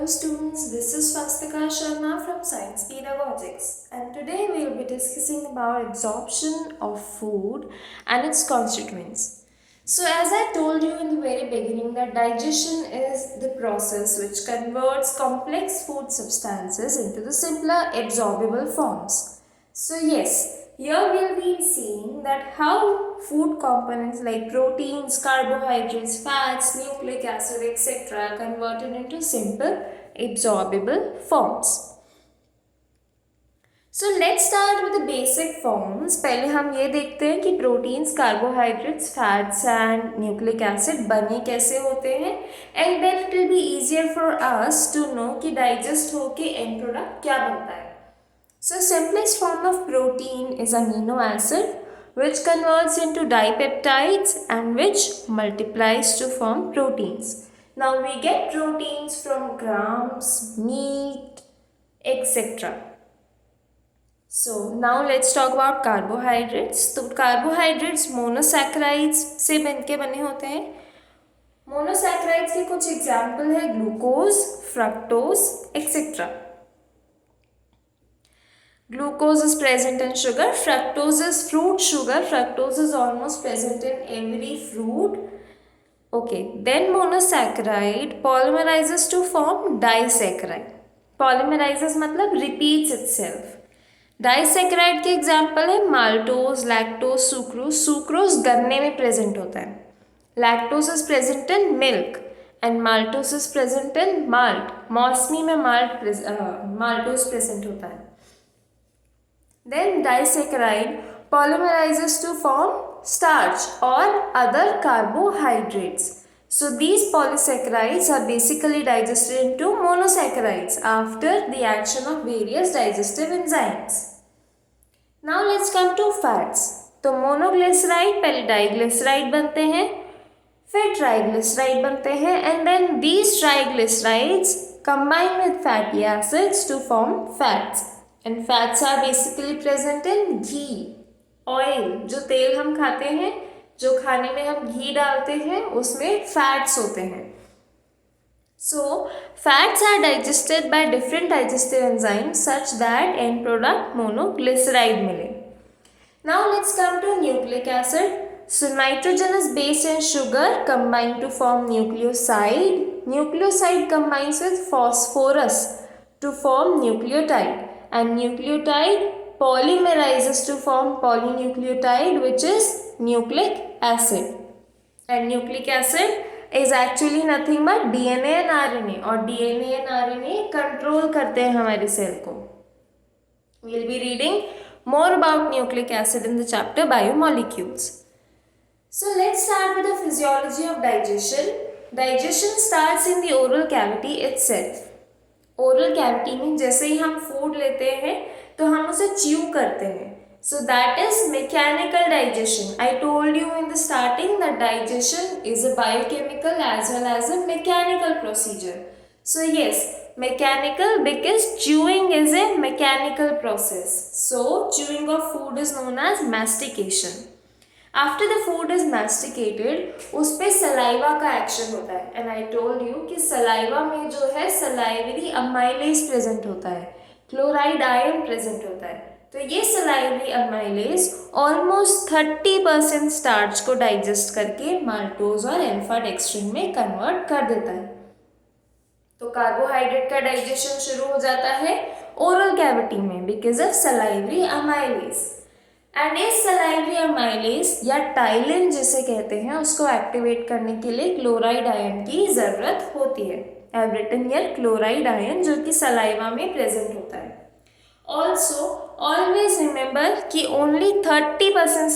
Hello students, this is Swastika Sharma from Science Pedagogics, and today we will be discussing about absorption of food and its constituents. So as I told you in the very beginning that digestion is the process which converts complex food substances into the simpler absorbable forms. So yes, here we'll be seeing that how food components like proteins, carbohydrates, fats, nucleic acid, etc. are converted into simple absorbable forms. So let's start with the basic forms. पहले हम ये देखते हैं कि proteins, carbohydrates, fats and nucleic acid बने कैसे होते हैं and then it will be easier for us to know कि डाइजेस्ट होके एंड प्रोडक्ट क्या बनता है. So simplest form of protein is amino acid which converts into dipeptides and which multiplies to form proteins. Now we get proteins from grams, meat, etc. So now let's talk about carbohydrates. तो carbohydrates monosaccharides से बनके बने होते हैं. Monosaccharides के कुछ example है glucose, fructose, etc. Glucose is present in sugar. Fructose is fruit sugar. Fructose is almost present in every fruit. Okay, then monosaccharide polymerizes to form disaccharide. Polymerizes मतलब repeats itself. Disaccharide के example है maltose, lactose, sucrose. Sucrose गन्ने में present होता है. Lactose is present in milk and maltose is present in malt. मौसमी में maltose present होता है. Then disaccharide polymerizes to form starch or other carbohydrates. So these polysaccharides are basically digested into monosaccharides after the action of various digestive enzymes. Now let's come to fats. तो monoglyceride पहले diglyceride बनते हैं, फिर triglyceride बनते हैं and then these triglycerides combine with fatty acids to form fats. And fats are basically present in ghee, oil. जो तेल हम खाते हैं, जो खाने में हम घी डालते हैं, उसमें fats होते हैं. So fats are digested by different digestive enzymes such that end product monoglyceride मिले. Now let's come to nucleic acid. So nitrogenous base and sugar combine to form nucleoside. Nucleoside combines with phosphorus to form nucleotide. And nucleotide polymerizes to form polynucleotide which is nucleic acid. And nucleic acid is actually nothing but DNA and RNA. और DNA and RNA control करते हैं हमारे cell को. We will be reading more about nucleic acid in the chapter biomolecules. So let's start with the physiology of digestion. Digestion starts in the oral cavity itself. Oral cavity में जैसे ही हम food लेते हैं तो हम उसे chew करते हैं. So that is mechanical digestion. I told you in the starting that digestion is a biochemical as well as a mechanical procedure. So yes, mechanical because chewing is a mechanical process. So chewing of food is known as mastication. After the food is masticated उस पर saliva का action होता है. And I told you कि saliva में जो है salivary amylase present होता है, क्लोराइड आयन प्रेजेंट होता है. तो ये सलाइवरी अमाइलेज ऑलमोस्ट 30% स्टार्च को डाइजेस्ट करके माल्टोज और अल्फा डेक्स्ट्रिन में कन्वर्ट कर देता है. तो कार्बोहाइड्रेट का डाइजेशन शुरू हो जाता है ओरल कैविटी में because of salivary amylase. And इस सलाइवरी अमाइलेज या टाइलिन जिसे कहते हैं उसको एक्टिवेट करने के लिए क्लोराइड आयन की ज़रूरत होती है. I have written here chloride ion जो कि सलाइवा में प्रेजेंट होता है. ऑल्सो ऑलवेज रिमेंबर कि only 30%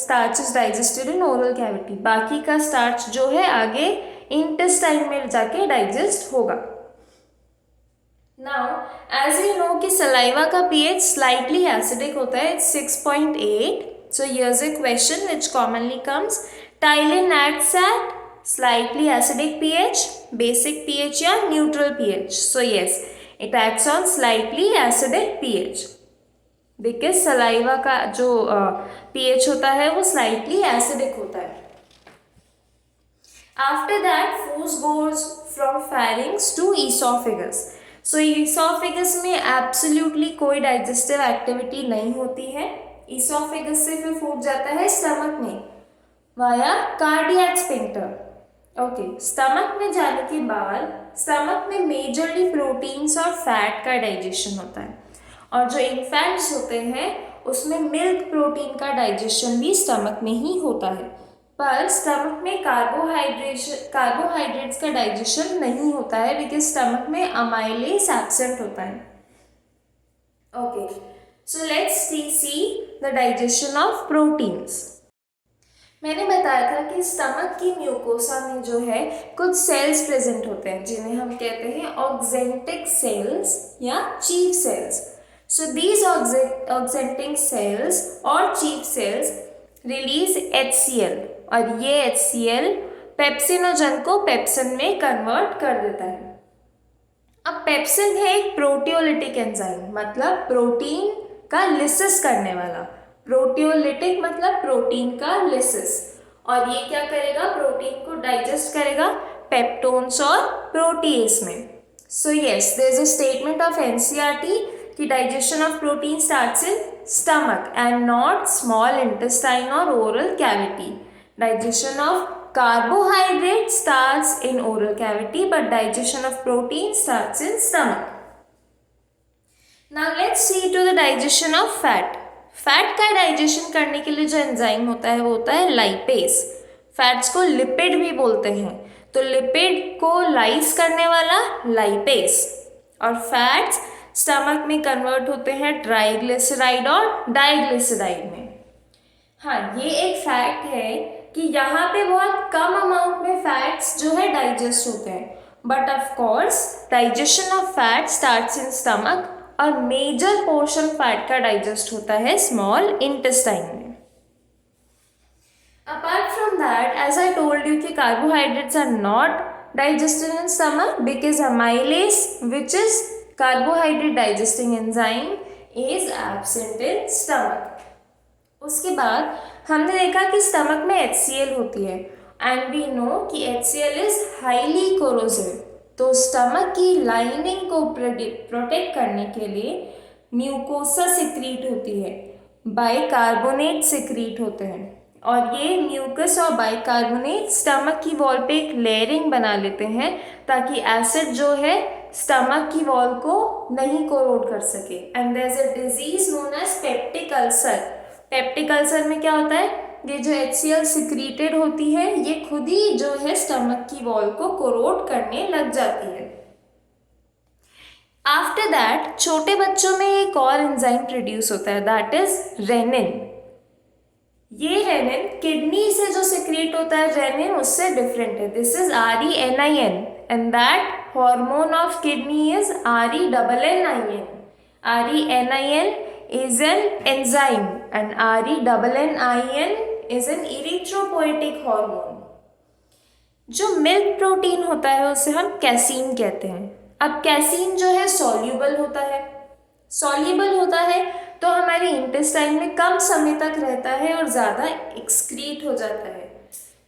starch is digested in oral cavity. बाकी का स्टार्च जो है आगे इंटेस्टाइन में जाके डाइजेस्ट होगा. Now, as we know कि सलाइवा का pH slightly acidic होता है, it's 6.8. So here's a question which commonly comes. Tylen acts at slightly acidic pH, basic pH या neutral pH. So yes, it acts on slightly acidic pH. Because saliva का जो pH होता है वो slightly acidic होता है. After that, food goes from pharynx to esophagus. So esophagus में absolutely कोई digestive activity नहीं होती है. Esophagus से फिर फूड जाता है stomach में via cardiac sphincter. Okay, stomach में जाने के बाद स्टमक में मेजरली प्रोटीन्स और फैट का डाइजेशन होता है, और जो इन्फेंट्स होते हैं उसमें मिल्क प्रोटीन का डाइजेशन भी स्टमक में ही होता है. पर स्टमक में कार्बोहाइड्रेट्स का डाइजेशन नहीं होता है बिकॉज स्टमक में अमाइलेज एब्सेंट होता है. Okay, so let's see the digestion of proteins. मैंने बताया था कि स्टमक की म्यूकोसा में जो है कुछ सेल्स प्रेजेंट होते हैं जिन्हें हम कहते हैं ऑक्जेंटिक सेल्स या chief cells. So these oxyntic cells और चीफ सेल्स रिलीज HCl, और ये HCl पेप्सिनोजन को पेप्सिन में कन्वर्ट कर देता है. अब पेप्सिन है एक प्रोटियोलिटिक एंजाइम, मतलब प्रोटीन का लिसिस करने वाला. प्रोटियोलिटिक मतलब प्रोटीन का लिसिस, और ये क्या करेगा, प्रोटीन को डाइजेस्ट करेगा पेप्टोन्स और प्रोटीएस में. So yes, there is a statement of NCERT कि digestion of protein starts in stomach and not small intestine or oral cavity. Digestion of carbohydrate starts in oral cavity, but digestion of protein starts in stomach. Now let's see to the digestion of fat. Fat का digestion करने के लिए जो enzyme होता है वो होता है लाइपेज. फैट्स को लिपिड भी बोलते हैं, तो लिपिड को लाइस करने वाला लाइपेज, और फैट्स स्टमक में कन्वर्ट होते हैं ट्राइग्लिसराइड और डाइग्लिसराइड में. हाँ, ये एक फैक्ट है कि यहाँ पे बहुत कम अमाउंट में फैट्स जो है डाइजेस्ट होते हैं, but of course digestion of fat starts in stomach, और मेजर पोर्शन फैट का डाइजेस्ट होता है स्मॉल इंटेस्टाइन में. Apart from that, as I told you कि carbohydrates are not digested in stomach because amylase which is carbohydrate digesting enzyme is absent in stomach. उसके बाद हमने देखा कि स्टमक में HCl होती है, एंड वी नो कि HCl इज हाईली कोरोसिव. तो स्टमक की लाइनिंग को प्रोटेक्ट करने के लिए म्यूकोसा सिक्रीट होती है, बाइकार्बोनेट सिक्रीट होते हैं, और ये म्यूकस और बाइकार्बोनेट स्टमक की वॉल पे एक लेयरिंग बना लेते हैं ताकि एसिड जो है स्टमक की वॉल को नहीं कोरोड कर सके. And there is a disease known as peptic ulcer. Peptic ulcer में क्या होता है, ये जो HCl सिक्रीटेड होती है ये खुद ही जो है स्टमक की वॉल को कोरोड करने लग जाती है. आफ्टर दैट छोटे बच्चों में एक और एंजाइम प्रोड्यूस होता है, दैट इज रेनिन. ये रेनिन किडनी से जो सिक्रीट होता है रेनिन उससे डिफरेंट है. This is RENIN, and that hormone of kidney is RENNIN. RENIN is an enzyme and RENNIN is an erythropoietic hormone. जो मिल्क प्रोटीन होता है उसे हम कैसीन कहते हैं. अब कैसीन जो है सॉल्यूबल होता है. सॉल्यूबल होता है तो हमारे इंटेस्टाइन में कम समय तक रहता है और ज़्यादा एक्सक्रीट हो जाता है.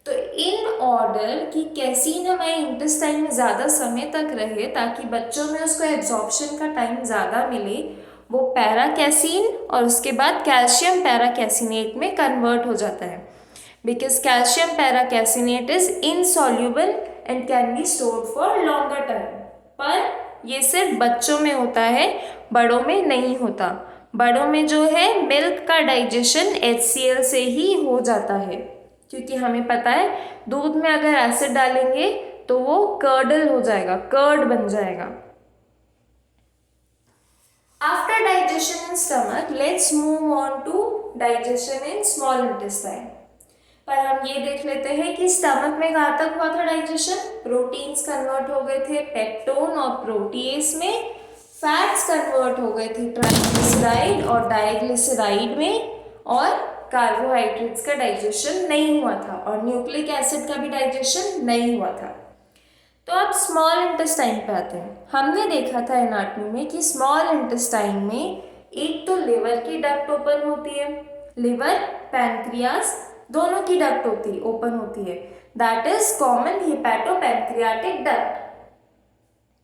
तो इन ऑर्डर कि कैसीन हमारे इंटेस्टाइन में ज़्यादा समय तक रहे ताकि बच्चों में उसको एब्जॉर्प्शन का टाइम ज़्यादा मिले, वो पैराकैसीन और उसके बाद कैल्शियम पैराकैसिनेट में कन्वर्ट हो जाता है. Because calcium paracaseinate is insoluble and can be stored for longer time. पर ये सिर्फ बच्चों में होता है, बड़ों में नहीं होता. बड़ों में जो है मिल्क का डाइजेशन HCl से ही हो जाता है, क्योंकि हमें पता है दूध में अगर एसिड डालेंगे तो वो कर्डल हो जाएगा, कर्ड बन जाएगा. After digestion in stomach let's move on to digestion in small intestine. पर हम ये देख लेते हैं कि स्टमक में कहाँ तक हुआ था डाइजेशन. प्रोटीन्स कन्वर्ट हो गए थे पेप्टोन और प्रोटीएस में, फैट्स कन्वर्ट हो गए थे ट्राइग्लिसराइड और डाइग्लिसराइड में, और कार्बोहाइड्रेट्स का डाइजेशन नहीं हुआ था, और न्यूक्लिक एसिड का भी डाइजेशन नहीं हुआ था. तो अब स्मॉल इंटेस्टाइन पे आते हैं. हमने देखा था एनाटॉमी में कि स्मॉल इंटेस्टाइन में एक तो लिवर की डक्ट ओपन होती है, लिवर पैनक्रियास दोनों की डक्ट ओपन होती है. That is common hepatopancreatic duct.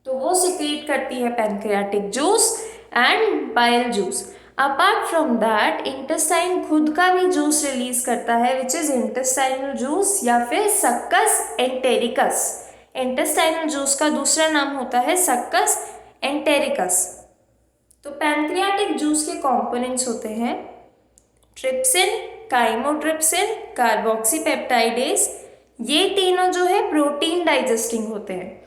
तो वो सिक्रीट करती है pancreatic juice and bile juice. Apart from that intestine खुद का भी जूस रिलीज करता है विच इज इंटेस्टाइनल जूस या फिर सक्कस एंटेरिकस। इंटेस्टाइनल जूस का दूसरा नाम होता है सक्कस एंटेरिकस। तो पैनक्रियाटिक जूस के कंपोनेंट्स होते हैं ट्रिप्सिन, काइमोट्रिप्सिन, कार्बोक्सीपेप्टाइडेज। ये तीनों जो है प्रोटीन डाइजेस्टिंग होते हैं।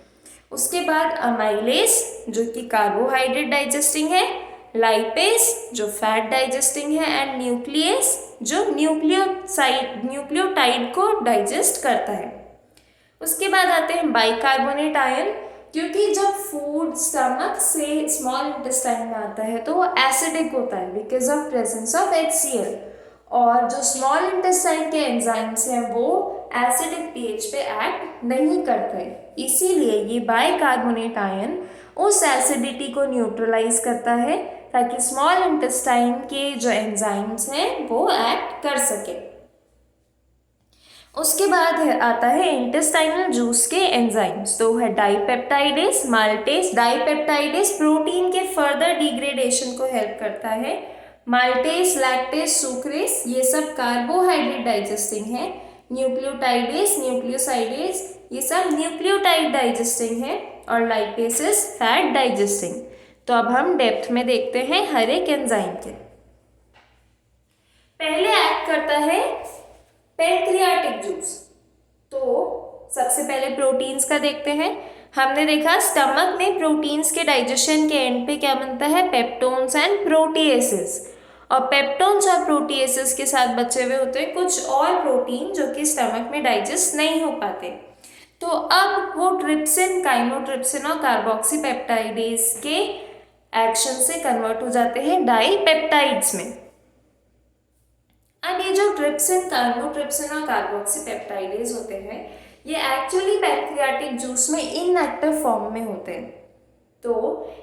उसके बाद अमाइलेज जो कि कार्बोहाइड्रेट डाइजेस्टिंग है, लाइपेज जो फैट डाइजेस्टिंग है एंड न्यूक्लियस जो न्यूक्लियोटाइड को डाइजेस्ट करता है। उसके बाद आते हैं बाइकार्बोनेट आयन, क्योंकि जब फूड स्टमक से स्मॉल इंटेस्टाइन में आता है तो वो एसिडिक होता है because of presence of HCl, और जो स्मॉल इंटेस्टाइन के एंजाइम्स हैं वो एसिडिक पीएच पे एक्ट नहीं करते, इसीलिए ये बाइकार्बोनेट आयन उस एसिडिटी को न्यूट्रलाइज करता है ताकि स्मॉल इंटेस्टाइन के जो एंजाइम्स हैं वो एक्ट कर सके। उसके बाद आता है इंटेस्टाइनल जूस के एंजाइम्स, तो है डाइपेप्टाइडेज, माल्टेज। डाइपेप्टाइडेज प्रोटीन के फर्दर डिग्रेडेशन को हेल्प करता है। माल्टेज, लैक्टेज, सुक्रेज ये सब कार्बोहाइड्रेट डाइजेस्टिंग है। न्यूक्लियोटाइडेज, न्यूक्लियोसाइडेज ये सब न्यूक्लियोटाइड डाइजेस्टिंग है, और लाइपेसेस फैट डाइजेस्टिंग। तो अब हम डेप्थ में देखते हैं हर एक एंजाइम के। पहले एक्ट करता है पैनक्रियाटिक जूस। तो सबसे पहले प्रोटीन्स का देखते हैं। हमने देखा स्टमक में प्रोटीन्स के डाइजेशन के एंड पे क्या बनता है, पेप्टोन्स एंड प्रोटीएसेस, और पेप्टोन्स और प्रोटीएसेस के साथ बचे हुए होते हैं कुछ और प्रोटीन जो कि स्टमक में डाइजेस्ट नहीं हो पाते। तो अब वो ट्रिप्सिन, काइमोट्रिप्सिन और कार्बोक्सीपेप्टाइडेज के एक्शन से कन्वर्ट हो जाते हैं डाइपेप्टाइड्स में। अब ये जो ट्रिप्सिन, काइमोट्रिप्सिन और कार्बोक्सीपेप्टाइडेज होते हैं ये एक्चुअली पैनक्रियाटिक जूस में इनएक्टिव फॉर्म में होते हैं। तो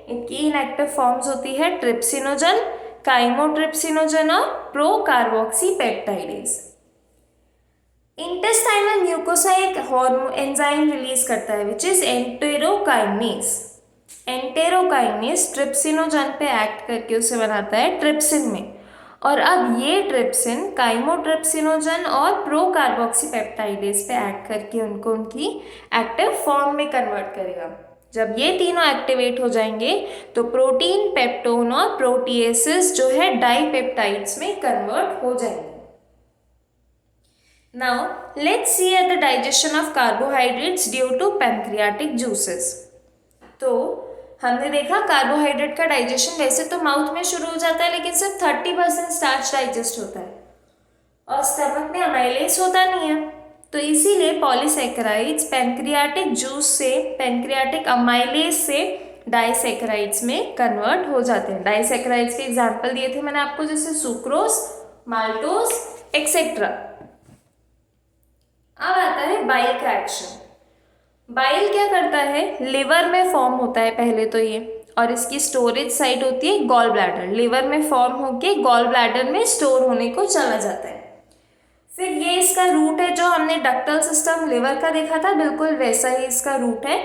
इनकी इनएक्टिव फॉर्म्स होती है ट्रिप्सिनोजन, काइमोट्रिप्सिनोजन और प्रोकार्बोक्सीपेप्टाइडेज। इंटेस्टाइनल म्यूकोसा एक एंजाइम रिलीज करता है which is enterokinase. Enterokinase trypsinogen पे एक्ट करके उसे बनाता है ट्रिप्सिन में, और अब ये ट्रिप्सिन काइमोट्रिप्सिनोजन और प्रोकार्बोक्सीपेप्टाइडेज पे एक्ट करके उनको उनकी एक्टिव फॉर्म में कन्वर्ट करेगा। जब ये तीनों एक्टिवेट हो जाएंगे तो प्रोटीन, पेप्टोन और प्रोटीएसेस जो है डाइपेप्टाइड्स में कन्वर्ट हो जाएंगे। Now let's see at the digestion of carbohydrates due to pancreatic juices. तो हमने देखा कार्बोहाइड्रेट का डाइजेशन वैसे तो माउथ में शुरू हो जाता है, लेकिन सिर्फ 30% स्टार्च डाइजेस्ट होता है और स्टमक में अमाइलेज होता नहीं है। तो इसीलिए पॉलीसैकेराइड्स पैनक्रियाटिक जूस से, पैनक्रियाटिक अमाइलेज से डाइसैकेराइड्स में कन्वर्ट हो जाते हैं। डाइसैकेराइड्स के एग्जाम्पल दिए थे मैंने आपको, जैसे सुक्रोज, माल्टोज एक्सेट्रा। अब आता है बाइल का एक्शन। बाइल क्या करता है, लिवर में फॉर्म होता है पहले तो ये, और इसकी स्टोरेज साइट होती है गॉल ब्लैडर। लिवर में फॉर्म होके गॉल ब्लैडर में स्टोर होने को चला जाता है। फिर ये इसका रूट है, जो हमने डक्टल सिस्टम लिवर का देखा था बिल्कुल वैसा ही इसका रूट है,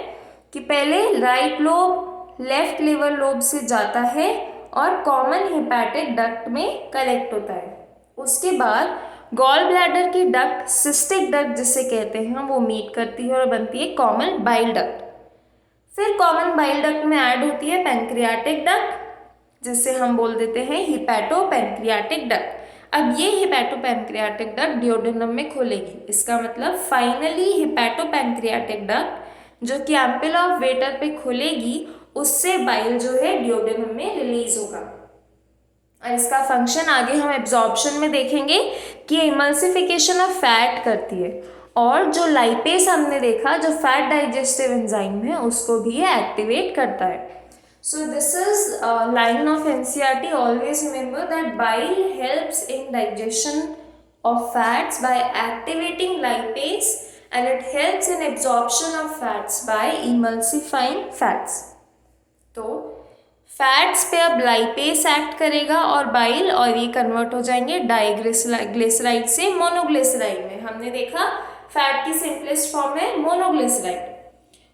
कि पहले right lobe left liver lobe से जाता है और कॉमन हिपैटिक डक्ट में कलेक्ट होता है। उसके बाद गॉल ब्लैडर की डक्ट, सिस्टिक डक्ट जिसे कहते हैं, वो मीट करती है और बनती है कॉमन बाइल डक्ट। फिर कॉमन बाइल डक्ट में ऐड होती है पैनक्रियाटिक डक्ट, जिसे हम बोल देते हैं हिपैटोपैनक्रियाटिक डक्ट। अब ये हिपैटोपैनक्रियाटिक डक्ट डिओडेनम में खोलेगी, इसका मतलब फाइनली हिपैटोपैनक्रियाटिक डक्ट जो कि एम्पल ऑफ वेटर पे खुलेगी, उससे बाइल जो है डिओडेनम में रिलीज होगा। और इसका फंक्शन आगे हम एब्जॉर्प्शन में देखेंगे कि इमल्सिफिकेशन ऑफ फैट करती है, और जो लाइपेज हमने देखा जो फैट डाइजेस्टिव एंजाइम है उसको भी ये एक्टिवेट करता है। So this is a line of NCERT. Always remember that bile helps in digestion of fats by activating lipase, and it helps in absorption of fats by emulsifying fats. तो fats पे अब lipase act करेगा और bile, और ये convert हो जाएंगे diglyceride से मोनोग्लिसराइड में। हमने देखा फैट की सिंपलेस्ट फॉर्म है मोनोग्लिसराइड।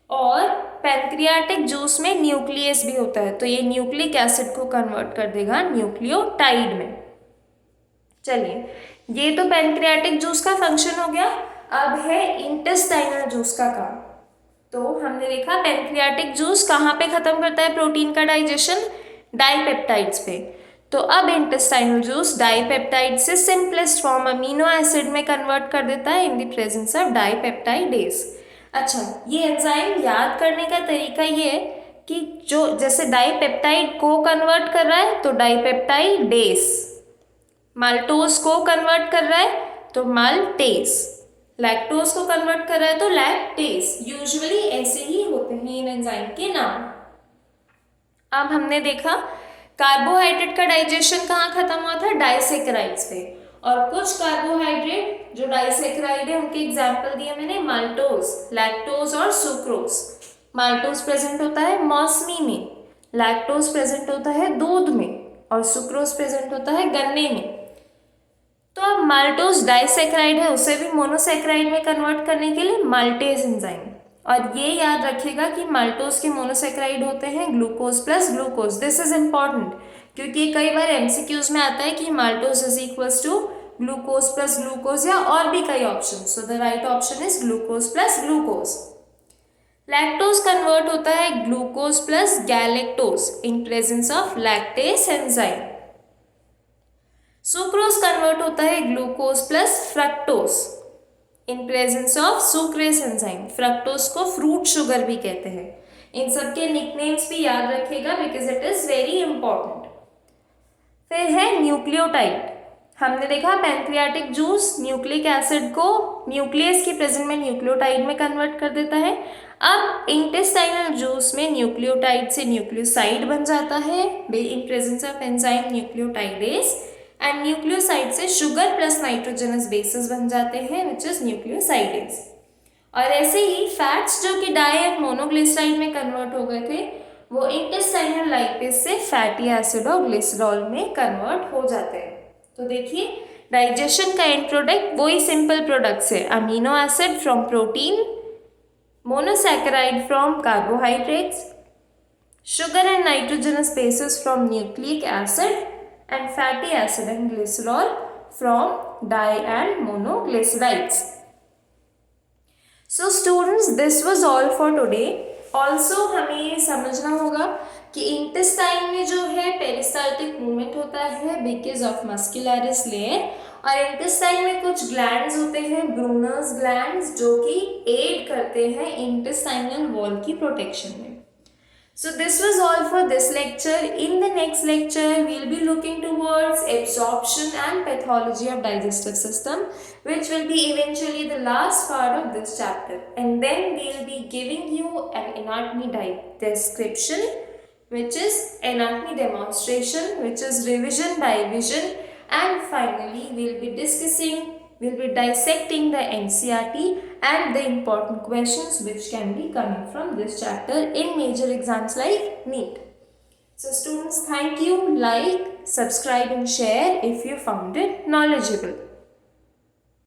और पैंक्रियाटिक जूस में न्यूक्लियस भी होता है, तो ये न्यूक्लिक एसिड को कन्वर्ट कर देगा न्यूक्लियोटाइड में। चलिए, ये तो पैंक्रियाटिक जूस का फंक्शन हो गया। अब है इंटेस्टाइनल जूस का काम। तो हमने देखा पैंक्रियाटिक जूस कहाँ पे खत्म करता है प्रोटीन का डाइजेशन, डाइपेप्टाइड्स पे। तो अब इंटेस्टाइनल जूस डाइपेप्टाइड से सिंपलेस्ट फॉर्म अमीनो एसिड में कन्वर्ट कर देता है in the presence of dipeptidase. अच्छा, ये एंजाइम याद करने का तरीका ये है कि जो जैसे डाइपेप्टाइड को कन्वर्ट कर रहा है तो डाइपेप्टाइडेस, माल्टोज को कन्वर्ट कर रहा है तो माल्टेस, लैक्टोज को कन्वर्ट कर रहा है तो लैक्टेस। यूजुअली ऐसे ही होते हैं इन एंजाइम के नाम। अब हमने देखा कार्बोहाइड्रेट का डाइजेशन कहाँ खत्म हुआ था, डाइसेकेराइड्स पे। और कुछ कार्बोहाइड्रेट जो डाइसेकेराइड है उनके एग्जाम्पल दिए मैंने, माल्टोज, लैक्टोज और सुक्रोज। माल्टोज प्रेजेंट होता है मौसमी में, लैक्टोज प्रेजेंट होता है दूध में और सुक्रोज प्रेजेंट होता है गन्ने में। तो अब माल्टोज डाइसेकेराइड है, उसे भी मोनोसेकेराइड में कन्वर्ट करने के लिए माल्टेज एंजाइम। और ये याद रखिएगा कि माल्टोज के मोनोसेकेराइड होते हैं glucose plus glucose. This is important क्योंकि कई बार एमसीक्यूज में आता है कि maltose is equals to glucose plus glucose या और भी कई option. So the right option is glucose plus glucose. Lactose convert होता है glucose plus galactose in presence of lactase enzyme. Sucrose convert होता है glucose plus fructose in presence of sucrase enzyme. Fructose को fruit sugar भी कहते हैं। इन सब के निकनेम्स भी याद रखिएगा because it is very important. फिर है न्यूक्लियोटाइड। हमने देखा पैंक्रियाटिक जूस न्यूक्लिक एसिड को न्यूक्लियस की प्रेजेंस में न्यूक्लियोटाइड में कन्वर्ट कर देता है। अब इंटेस्टाइनल जूस में न्यूक्लियोटाइड से न्यूक्लियोसाइड बन जाता है इन presence of enzyme nucleotidase. And nucleoside से शुगर प्लस नाइट्रोजनस बेसिस बन जाते हैं विच इज न्यूक्लियोसाइडेज। और ऐसे ही फैट्स जो कि डाई एंड मोनोग्लिसराइड में कन्वर्ट हो गए थे वो इंटेस्टाइनल लाइपेज से फैटी एसिड और ग्लिसरॉल में कन्वर्ट हो जाते हैं। तो देखिए, डाइजेशन का एंड प्रोडक्ट वही सिंपल प्रोडक्ट्स है, amino acid from protein, monosaccharide from carbohydrates, sugar and nitrogenous bases from nucleic acid, and fatty acid and glycerol from di and monoglycerides. So students, this was all for today. Also हमें ये समझना होगा कि intestine में जो है peristaltic movement होता है बिकॉज ऑफ मस्कुलरिस लेयर। और इंटेस्टाइन में कुछ ग्लैंड्स होते हैं, ब्रूनर्स ग्लैंड्स, जो कि एड करते हैं इंटेस्टाइनल वॉल की प्रोटेक्शन में। So this was all for this lecture. In the next lecture, we'll be looking towards absorption and pathology of digestive system, which will be eventually the last part of this chapter. And then we'll be giving you an anatomy description, which is anatomy demonstration, which is revision by vision. And finally, we'll be dissecting the NCERT and the important questions which can be coming from this chapter in major exams like NEET. So students, thank you. Like, subscribe and share if you found it knowledgeable.